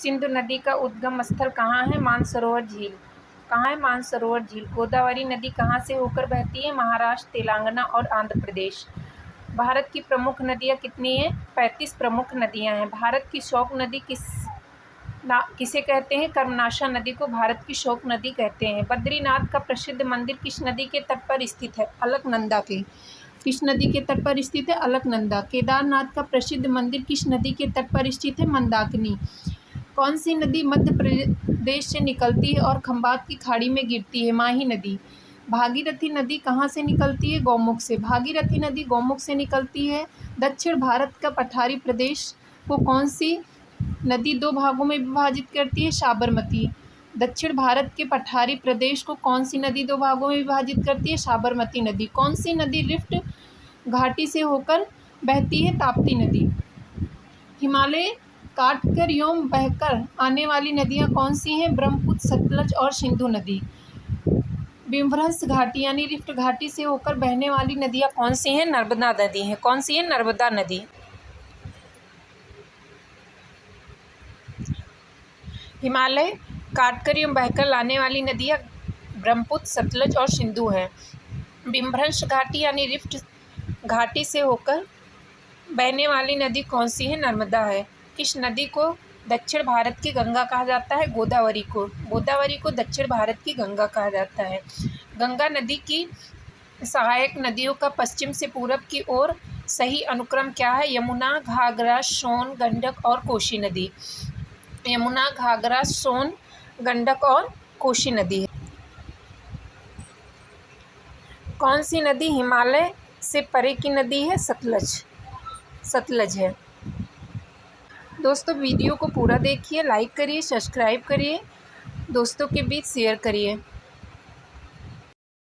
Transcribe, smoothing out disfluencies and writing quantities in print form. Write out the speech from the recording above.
सिंधु नदी का उद्गम स्थल कहाँ है? मानसरोवर झील। कहाँ है मानसरोवर झील? गोदावरी नदी कहाँ से होकर बहती है? महाराष्ट्र, तेलंगाना और आंध्र प्रदेश। भारत की प्रमुख नदियाँ कितनी हैं? 35 प्रमुख नदियाँ हैं। भारत की शोक नदी किसे कहते हैं? कर्मनाशा नदी को भारत की शोक नदी कहते हैं। बद्रीनाथ का प्रसिद्ध मंदिर किस नदी के तट पर स्थित है? अलकनंदा के। किस नदी के तट पर स्थित है? अलकनंदा। केदारनाथ का प्रसिद्ध मंदिर किस नदी के तट पर स्थित है? मंदाकिनी। कौन सी नदी मध्य प्रदेश से निकलती है और खंबात की खाड़ी में गिरती है? माही नदी। भागीरथी नदी कहाँ से निकलती है? गौमुख से। भागीरथी नदी गौमुख से निकलती है। दक्षिण भारत का पठारी प्रदेश को कौन सी नदी दो भागों में विभाजित करती है? साबरमती। दक्षिण भारत के पठारी प्रदेश को कौन सी नदी दो भागों में विभाजित करती है? साबरमती नदी। कौन सी नदी रिफ्ट घाटी से होकर बहती है? ताप्ती नदी। हिमालय काटकर एवं बहकर आने वाली नदियाँ कौन सी हैं? ब्रह्मपुत्र, सतलज और सिंधु नदी। विध्वंस घाटी यानी रिफ्ट घाटी से होकर बहने वाली नदियाँ कौन सी हैं? नर्मदा नदी है। कौन सी है? नर्मदा नदी। हिमालय काटकर एवं बहकर लाने वाली नदियाँ ब्रह्मपुत्र, सतलज और सिंधु हैं। विध्वंस घाटी यानी रिफ्ट घाटी से होकर बहने वाली नदी कौन सी है? नर्मदा है। किस नदी को दक्षिण भारत की गंगा कहा जाता है? गोदावरी को। गोदावरी को दक्षिण भारत की गंगा कहा जाता है। गंगा नदी की सहायक नदियों का पश्चिम से पूरब की ओर सही अनुक्रम क्या है? यमुना, घाघरा, सोन, गंडक और कोसी नदी। यमुना, घाघरा, सोन, गंडक और कोसी नदी है। कौन सी नदी हिमालय से परे की नदी है? सतलज है। दोस्तों वीडियो को पूरा देखिए, लाइक करिए, सब्सक्राइब करिए, दोस्तों के बीच शेयर करिए।